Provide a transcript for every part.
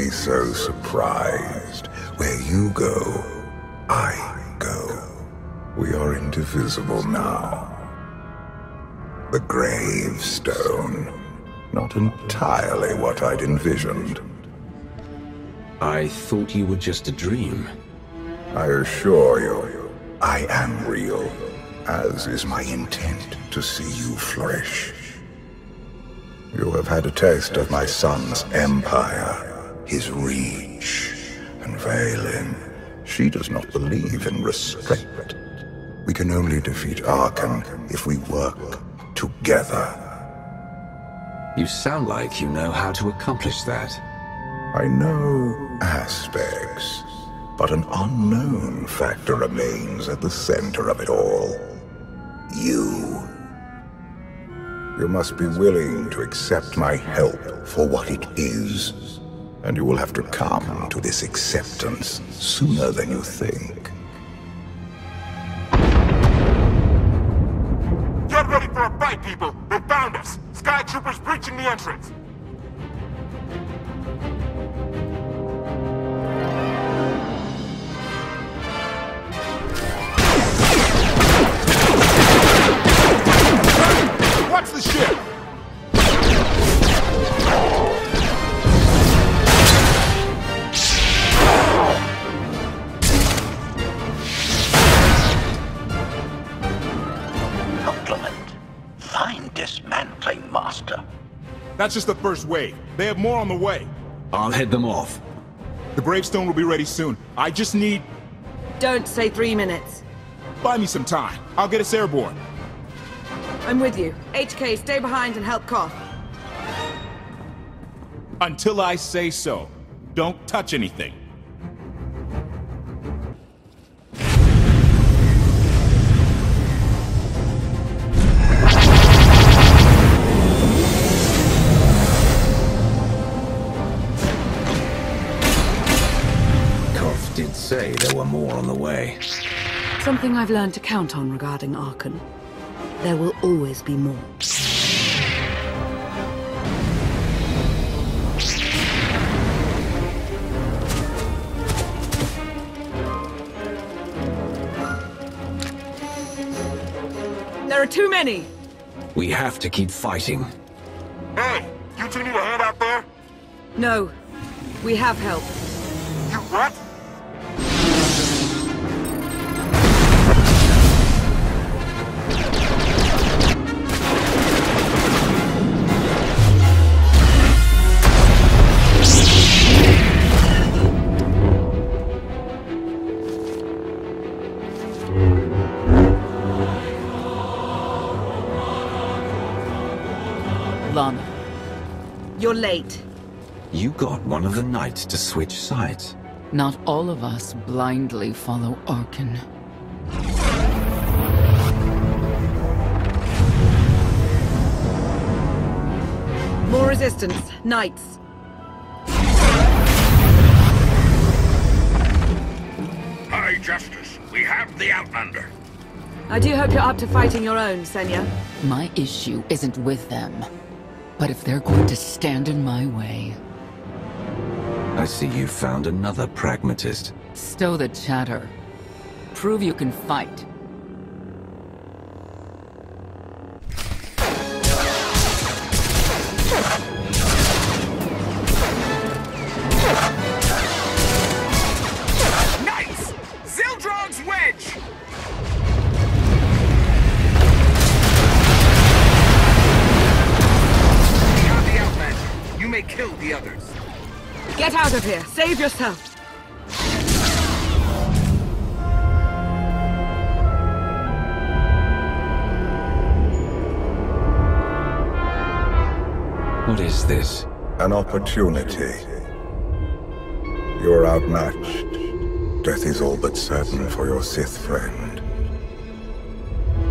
be so surprised. Where you go, I go. We are indivisible now. The Gravestone. Not entirely what I'd envisioned. I thought you were just a dream. I assure you, I am real, as is my intent to see you flourish. You have had a taste of my son's empire, his reach, and Vaylin. She does not believe in restraint. We can only defeat Arkan if we work together. You sound like you know how to accomplish that. I know aspects, but an unknown factor remains at the center of it all. You. You must be willing to accept my help for what it is, and you will have to come to this acceptance sooner than you think. Get ready for a fight, people! They found us! Sky Troopers breaching the entrance! Watch the ship! Dismantling, Master. That's just the first wave. They have more on the way. I'll head them off. The Gravestone will be ready soon. I just need... Don't say 3 minutes. Buy me some time. I'll get us airborne. I'm with you. HK, stay behind and help Koth. Until I say so. Don't touch anything. Did say there were more on the way. Something I've learned to count on regarding Arkan. There will always be more. There are too many! We have to keep fighting. Hey! You two need a hand out there? No. We have help. You what? Lana. You're late. You got one of the knights to switch sides. Not all of us blindly follow Arkan. More resistance. Knights. High Justice, we have the Outlander. I do hope you're up to fighting your own, Senya. My issue isn't with them. But if they're going to stand in my way... I see you found another pragmatist. Stow the chatter. Prove you can fight. Nice! Zildrog's wedge! You're the Outlander. You may kill the others. Get out of here! Save yourself! What is this? An opportunity. You're outmatched. Death is all but certain for your Sith friend.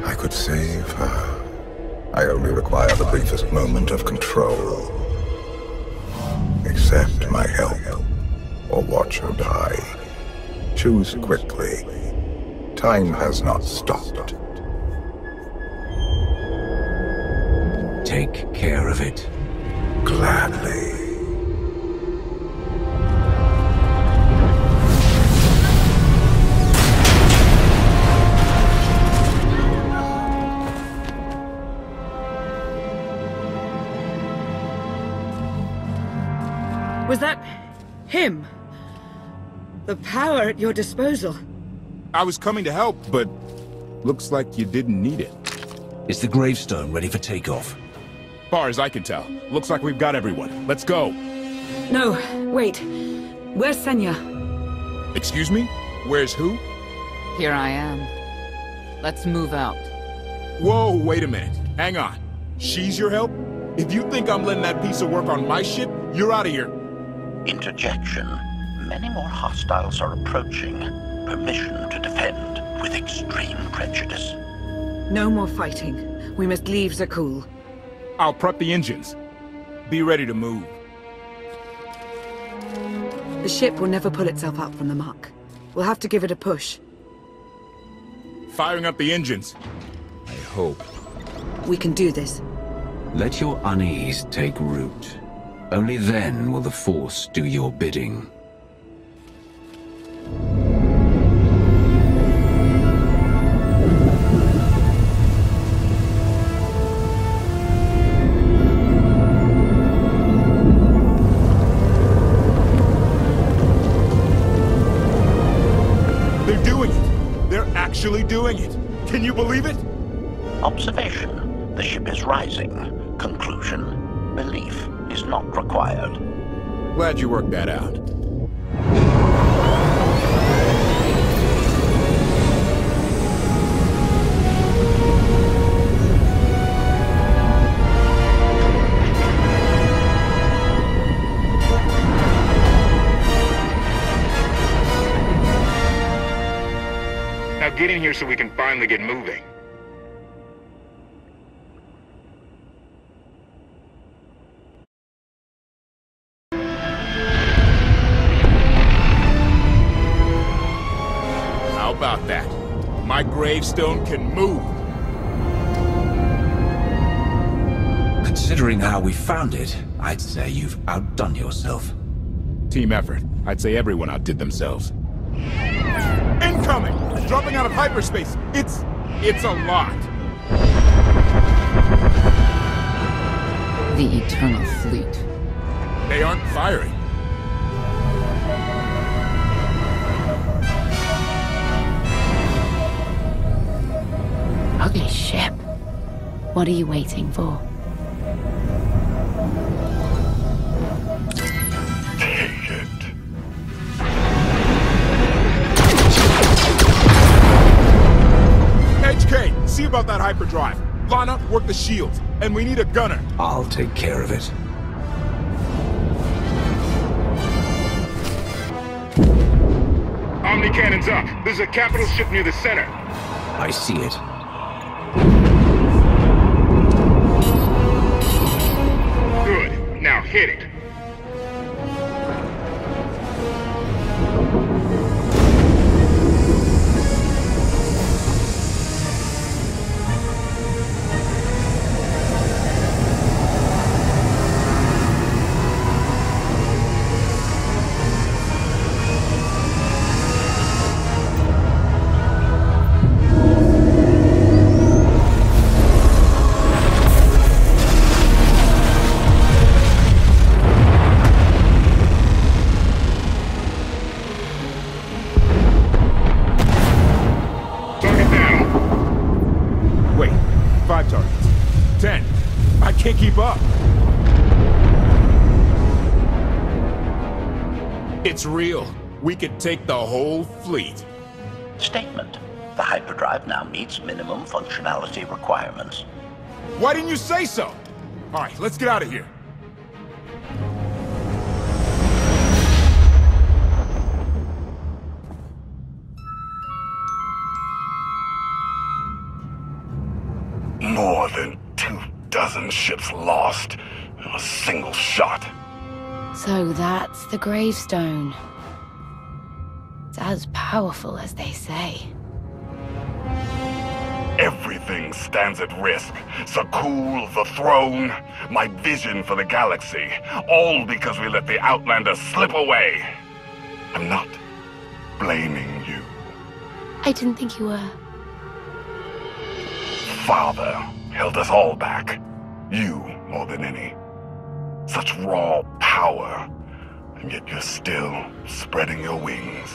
I could save her. I only require the briefest moment of control. Accept my help, or watch her die. Choose quickly. Time has not stopped. Take care of it. Gladly. Was that him? The power at your disposal. I was coming to help, but looks like you didn't need it. Is the Gravestone ready for takeoff? Far as I can tell, looks like we've got everyone. Let's go. No, wait. Where's Senya? Excuse me? Where's who? Here I am. Let's move out. Whoa, wait a minute. Hang on. She's your help? If you think I'm letting that piece of work on my ship, you're out of here. Interjection. Many more hostiles are approaching. Permission to defend with extreme prejudice. No more fighting. We must leave Zakul. I'll prep the engines. Be ready to move. The ship will never pull itself up from the muck. We'll have to give it a push. Firing up the engines. I hope. We can do this. Let your unease take root. Only then will the Force do your bidding. They're doing it! They're actually doing it! Can you believe it? Observation. The ship is rising. Conclusion. Belief is not required. Glad you worked that out. Now get in here so we can finally get moving. How about that? My Gravestone can move. Considering how we found it, I'd say you've outdone yourself. Team effort. I'd say everyone outdid themselves. Incoming! Dropping out of hyperspace. It's a lot. The Eternal Fleet. They aren't firing. Ugly ship. What are you waiting for? Take it. HK, see about that hyperdrive. Lana, work the shields. And we need a gunner. I'll take care of it. Omni cannons up. There's a capital ship near the center. I see it. Good. Now hit it. Keep up. It's real. We could take the whole fleet. Statement. The hyperdrive now meets minimum functionality requirements. Why didn't you say so? All right, let's get out of here. More than 24 ships lost in a single shot. So that's the Gravestone. It's as powerful as they say. Everything stands at risk. Zakul, the throne, my vision for the galaxy. All because we let the Outlander slip away. I'm not blaming you. I didn't think you were. Father held us all back. You more than any. Such raw power. Yet you're still spreading your wings,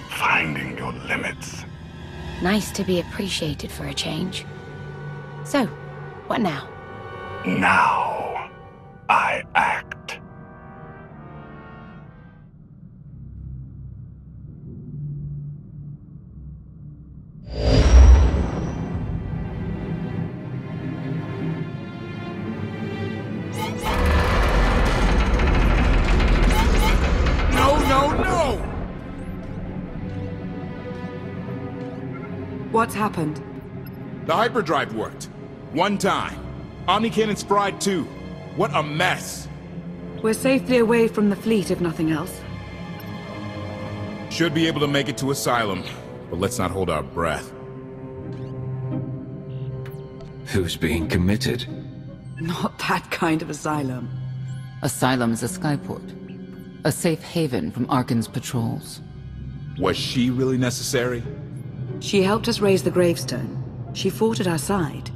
finding your limits. Nice to be appreciated for a change. So, what now? Now, I act. What's happened? The hyperdrive worked. One time. Omnicannon's fried too. What a mess. We're safely away from the fleet, if nothing else. Should be able to make it to Asylum, but let's not hold our breath. Who's being committed? Not that kind of asylum. Asylum's a skyport. A safe haven from Arkan's patrols. Was she really necessary? She helped us raise the Gravestone. She fought at our side.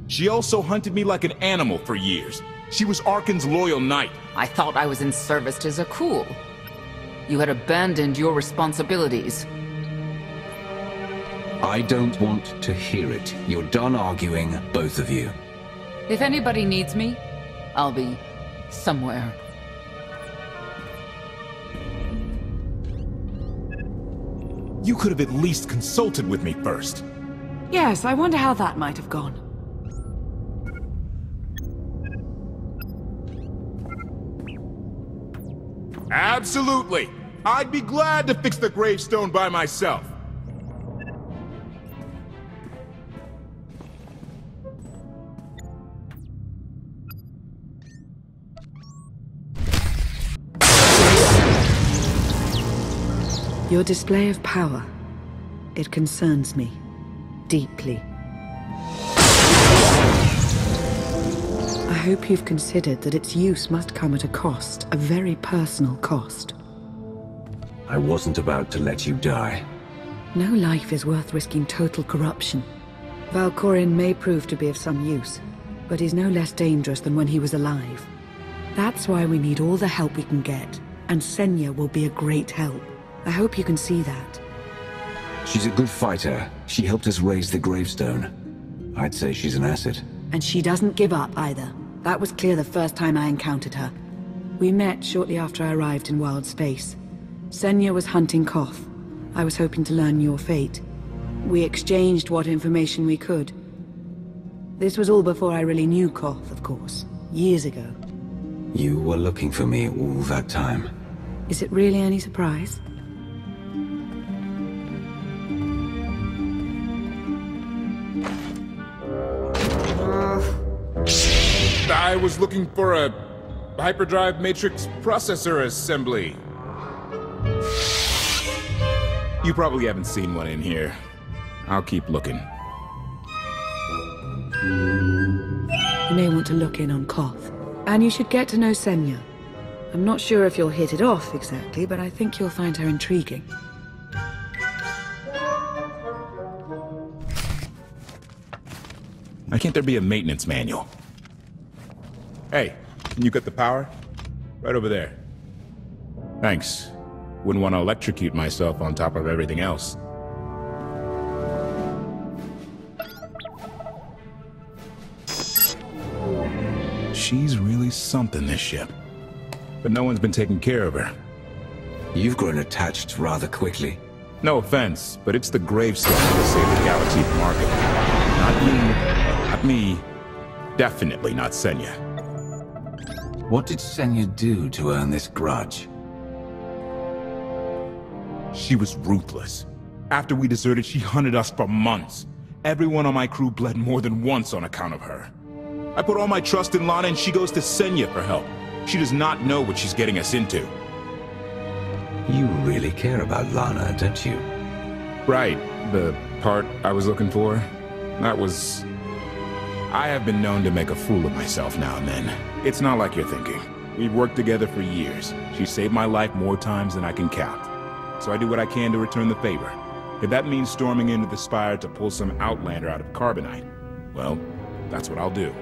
She also hunted me like an animal for years. She was Arkan's loyal knight. I thought I was in service to Zakul. You had abandoned your responsibilities. I don't want to hear it. You're done arguing, both of you. If anybody needs me, I'll be somewhere. You could have at least consulted with me first. Yes, I wonder how that might have gone. Absolutely! I'd be glad to fix the Gravestone by myself. Your display of power, it concerns me deeply. I hope you've considered that its use must come at a cost, a very personal cost. I wasn't about to let you die. No life is worth risking total corruption. Valkorion may prove to be of some use, but he's no less dangerous than when he was alive. That's why we need all the help we can get, and Senya will be a great help. I hope you can see that. She's a good fighter. She helped us raise the Gravestone. I'd say she's an asset. And she doesn't give up either. That was clear the first time I encountered her. We met shortly after I arrived in wild space. Senya was hunting Koth. I was hoping to learn your fate. We exchanged what information we could. This was all before I really knew Koth, of course. Years ago. You were looking for me all that time. Is it really any surprise? I was looking for a hyperdrive matrix processor assembly. You probably haven't seen one in here. I'll keep looking. You may want to look in on Koth. And you should get to know Senya. I'm not sure if you'll hit it off exactly, but I think you'll find her intriguing. Why can't there be a maintenance manual? Hey, can you cut the power? Right over there. Thanks. Wouldn't want to electrocute myself on top of everything else. She's really something, this ship. But no one's been taking care of her. You've grown attached rather quickly. No offense, but it's the Gravestone that saved the galaxy from Arkan. Not you, not me. Definitely not Senya. What did Senya do to earn this grudge? She was ruthless. After we deserted, she hunted us for months. Everyone on my crew bled more than once on account of her. I put all my trust in Lana and she goes to Senya for help. She does not know what she's getting us into. You really care about Lana, don't you? Right. The part I was looking for. That was... I have been known to make a fool of myself now and then. It's not like you're thinking. We've worked together for years. She saved my life more times than I can count. So I do what I can to return the favor. If that means storming into the Spire to pull some Outlander out of Carbonite, well, that's what I'll do.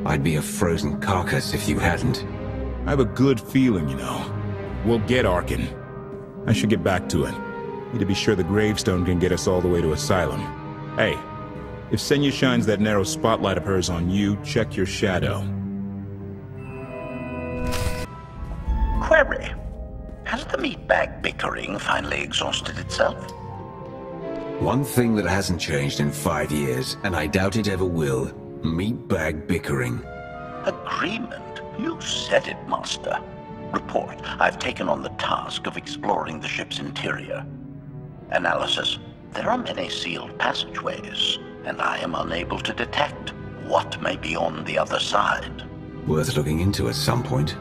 I'd be a frozen carcass if you hadn't. I have a good feeling, you know. We'll get Arkin. I should get back to it. Need to be sure the Gravestone can get us all the way to Asylum. Hey, if Senya shines that narrow spotlight of hers on you, check your shadow. Query. Has the meatbag bickering finally exhausted itself? One thing that hasn't changed in 5 years, and I doubt it ever will. Meatbag bickering. Agreement? You said it, Master. Report. I've taken on the task of exploring the ship's interior. Analysis. There are many sealed passageways, and I am unable to detect what may be on the other side. Worth looking into at some point.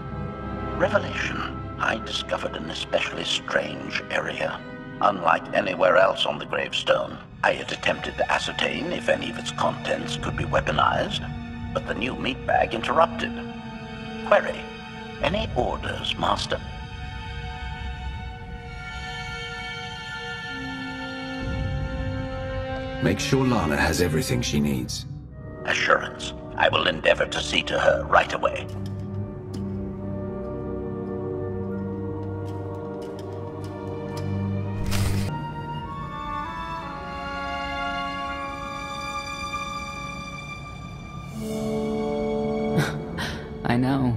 Revelation. I discovered an especially strange area. Unlike anywhere else on the Gravestone, I had attempted to ascertain if any of its contents could be weaponized, but the new meatbag interrupted. Query. Any orders, Master? Make sure Lana has everything she needs. Assurance. I will endeavor to see to her right away. I know.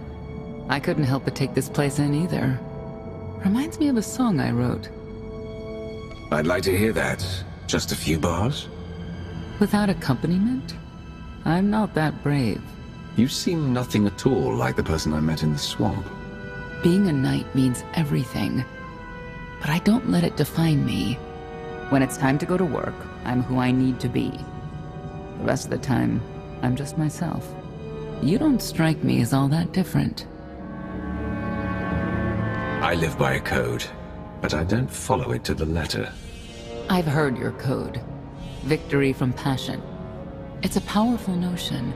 I couldn't help but take this place in either. Reminds me of a song I wrote. I'd like to hear that. Just a few bars? Without accompaniment? I'm not that brave. You seem nothing at all like the person I met in the swamp. Being a knight means everything. But I don't let it define me. When it's time to go to work, I'm who I need to be. The rest of the time, I'm just myself. You don't strike me as all that different. I live by a code, but I don't follow it to the letter. I've heard your code. Victory from passion. It's a powerful notion.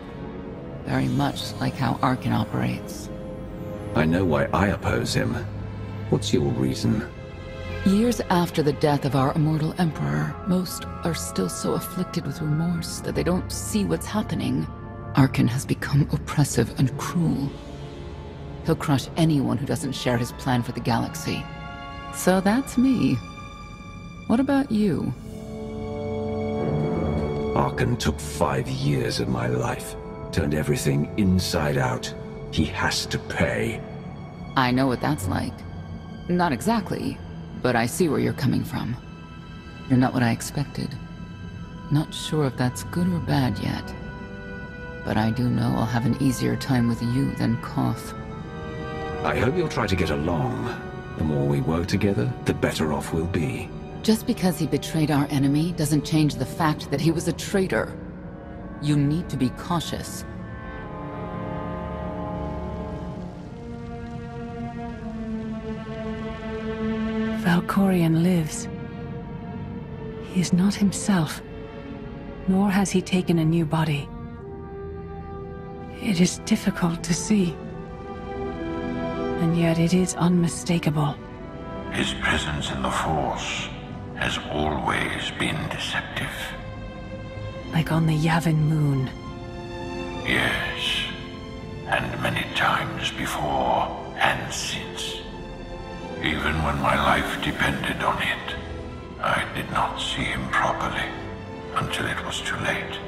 Very much like how Arkin operates. I know why I oppose him. What's your reason? Years after the death of our immortal emperor, most are still so afflicted with remorse that they don't see what's happening. Arkin has become oppressive and cruel. He'll crush anyone who doesn't share his plan for the galaxy. So that's me. What about you? Arkin took 5 years of my life. Turned everything inside out. He has to pay. I know what that's like. Not exactly, but I see where you're coming from. You're not what I expected. Not sure if that's good or bad yet. But I do know I'll have an easier time with you than Koth. I hope you'll try to get along. The more we work together, the better off we'll be. Just because he betrayed our enemy doesn't change the fact that he was a traitor. You need to be cautious. Valkorion lives. He is not himself, nor has he taken a new body. It is difficult to see, and yet it is unmistakable. His presence in the Force has always been deceptive. Like on the Yavin moon. Yes, and many times before and since. Even when my life depended on it, I did not see him properly until it was too late.